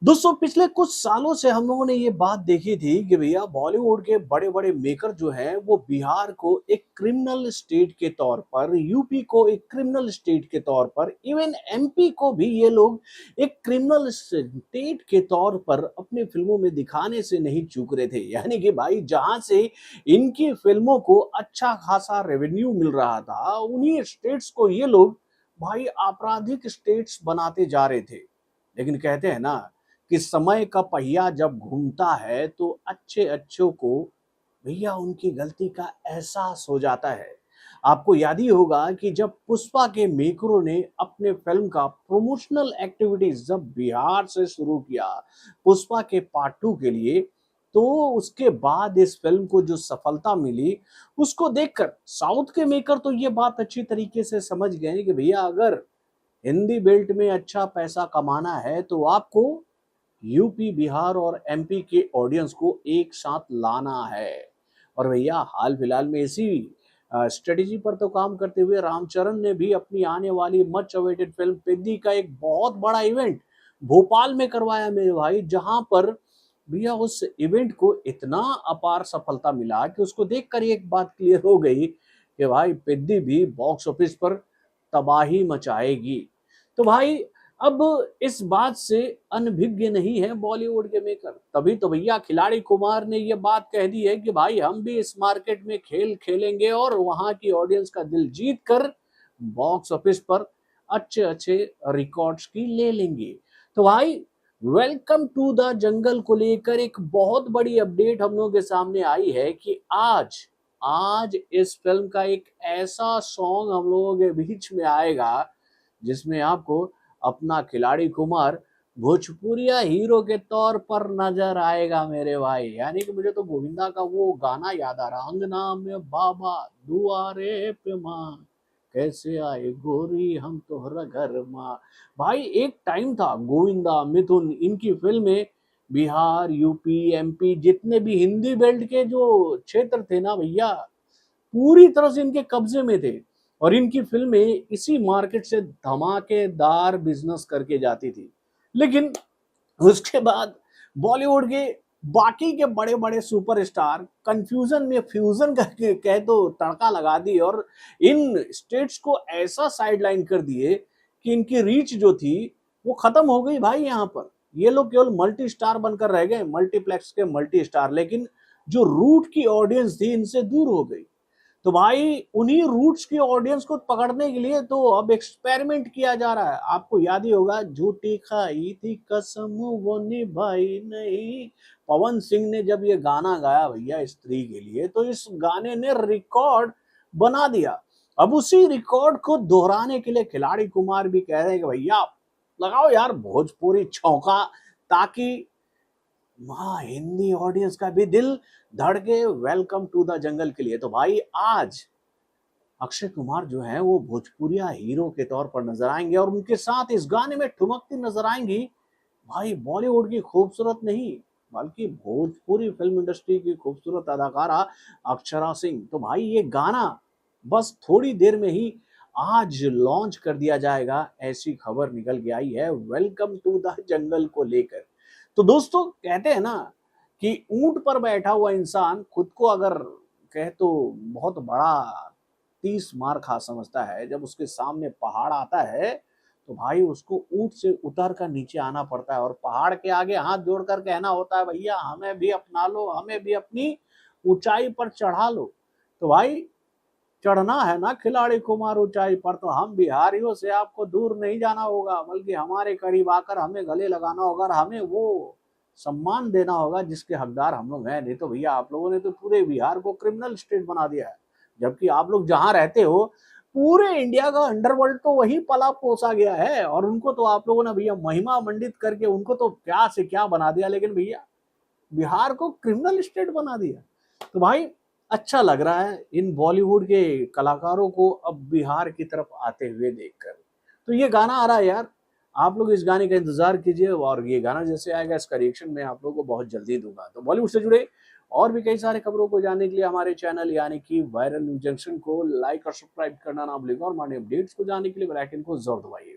दोस्तों पिछले कुछ सालों से हम लोगों ने ये बात देखी थी कि भैया बॉलीवुड के बड़े बड़े मेकर जो हैं वो बिहार को एक क्रिमिनल स्टेट के तौर पर, यूपी को एक क्रिमिनल स्टेट के तौर पर, इवन एमपी को भी ये लोग एक क्रिमिनल स्टेट के तौर पर अपनी फिल्मों में दिखाने से नहीं चूक रहे थे। यानी कि भाई जहां से इनकी फिल्मों को अच्छा खासा रेवेन्यू मिल रहा था, उन्हीं स्टेट्स को ये लोग भाई आपराधिक स्टेट्स बनाते जा रहे थे। लेकिन कहते हैं ना कि समय का पहिया जब घूमता है तो अच्छे अच्छों को भैया उनकी गलती का एहसास हो जाता है। आपको याद ही होगा कि जब पुष्पा के मेकरों ने अपने फिल्म का प्रमोशनल एक्टिविटीज जब बिहार से शुरू किया पुष्पा के पार्ट 2 के लिए, तो उसके बाद इस फिल्म को जो सफलता मिली उसको देखकर साउथ के मेकर तो ये बात अच्छी तरीके से समझ गए कि भैया अगर हिंदी बेल्ट में अच्छा पैसा कमाना है तो आपको यूपी, बिहार और एमपी के ऑडियंस को एक साथ लाना है। और भैया हाल फिलहाल में इसी स्ट्रेटेजी पर तो काम करते हुए रामचरण ने भी अपनी आने वाली मच अवेटेड फिल्म पेद्दी का एक बहुत बड़ा इवेंट भोपाल में करवाया मेरे भाई, जहां पर भैया उस इवेंट को इतना अपार सफलता मिला कि उसको देखकर एक बात क्लियर हो गई कि भाई पेद्दी भी बॉक्स ऑफिस पर तबाही मचाएगी। तो भाई अब इस बात से अनभिज्ञ नहीं है बॉलीवुड के मेकर, तभी तो भैया खिलाड़ी कुमार ने ये बात कह दी है कि भाई हम भी इस मार्केट में खेल खेलेंगे और वहां की ऑडियंस का दिल जीत कर बॉक्स ऑफिस पर अच्छे अच्छे रिकॉर्ड्स की ले लेंगे। तो भाई वेलकम टू द जंगल को लेकर एक बहुत बड़ी अपडेट हम लोगों के सामने आई है कि आज आज इस फिल्म का एक ऐसा सॉन्ग हम लोगों के बीच में आएगा जिसमें आपको अपना खिलाड़ी कुमार भोजपुरिया हीरो के तौर पर नजर आएगा मेरे भाई। यानी कि मुझे तो गोविंदा का वो गाना याद आ रहा, अंगना में बाबा दुआरे पे माँ कैसे आए गोरी हम तोहरा घर माँ। भाई एक टाइम था गोविंदा, मिथुन, इनकी फिल्में बिहार, यूपी, एमपी जितने भी हिंदी बेल्ट के जो क्षेत्र थे ना भैया, पूरी तरह से इनके कब्जे में थे और इनकी फिल्में इसी मार्केट से धमाकेदार बिजनेस करके जाती थी। लेकिन उसके बाद बॉलीवुड के बाकी के बड़े बड़े सुपरस्टार कंफ्यूजन में फ्यूजन करके कह तो तड़का लगा दी और इन स्टेट्स को ऐसा साइडलाइन कर दिए कि इनकी रीच जो थी वो खत्म हो गई भाई। यहाँ पर ये लोग केवल मल्टी स्टार बनकर रह गए, मल्टीप्लेक्स के मल्टी स्टार, लेकिन जो रूट की ऑडियंस थी इनसे दूर हो गई। तो भाई उन्हीं रूट्स की ऑडियंस को पकड़ने के लिए तो अब एक्सपेरिमेंट किया जा रहा है। आपको याद ही होगा झूठी खाई थी कसम वो निभाई नहीं, पवन सिंह ने जब ये गाना गाया भैया स्त्री के लिए, तो इस गाने ने रिकॉर्ड बना दिया। अब उसी रिकॉर्ड को दोहराने के लिए खिलाड़ी कुमार भी कह रहे हैं कि भैया लगाओ यार भोजपुरी छौंका, ताकि वहाँ हिंदी ऑडियंस का भी दिल धड़के वेलकम टू द जंगल के लिए। तो भाई आज अक्षय कुमार जो है वो भोजपुरिया हीरो के तौर पर नजर आएंगे और उनके साथ इस गाने में ठुमकती नजर आएंगी भाई बॉलीवुड की खूबसूरत नहीं बल्कि भोजपुरी फिल्म इंडस्ट्री की खूबसूरत अदाकारा अक्षरा सिंह। तो भाई ये गाना बस थोड़ी देर में ही आज लॉन्च कर दिया जाएगा, ऐसी खबर निकल के आई है वेलकम टू द जंगल को लेकर। तो दोस्तों कहते हैं ना कि ऊंट पर बैठा हुआ इंसान खुद को अगर कहे तो बहुत बड़ा 30 मार खा समझता है, जब उसके सामने पहाड़ आता है तो भाई उसको ऊंट से उतर कर नीचे आना पड़ता है और पहाड़ के आगे हाथ जोड़कर कहना होता है भैया हमें भी अपना लो, हमें भी अपनी ऊंचाई पर चढ़ा लो। तो भाई चढ़ना है ना खिलाड़ी कुमार ऊंचाई पर, तो हम बिहारियों से आपको दूर नहीं जाना होगा बल्कि हमारे करीब आकर हमें गले लगाना होगा और हमें वो सम्मान देना होगा जिसके हकदार हम लोग हैं। नहीं तो भैया आप लोगों ने तो पूरे बिहार को क्रिमिनल स्टेट बना दिया है, जबकि आप लोग जहां रहते हो पूरे इंडिया का अंडरवर्ल्ड तो वही पला पोसा गया है और उनको तो आप लोगों ने भैया महिमा मंडित करके उनको तो क्या से क्या बना दिया, लेकिन भैया बिहार को क्रिमिनल स्टेट बना दिया। तो भाई अच्छा लग रहा है इन बॉलीवुड के कलाकारों को अब बिहार की तरफ आते हुए देखकर। तो ये गाना आ रहा है यार, आप लोग इस गाने का इंतजार कीजिए और ये गाना जैसे आएगा इसका रिएक्शन मैं आप लोगों को बहुत जल्दी दूंगा। तो बॉलीवुड से जुड़े और भी कई सारे खबरों को जानने के लिए हमारे चैनल यानी कि वायरल न्यूज जंक्शन को लाइक और सब्सक्राइब करना ना भूलिएगा और हमारे अपडेट्स को जानने के लिए बेल आइकन को जरूर दबाइएगा।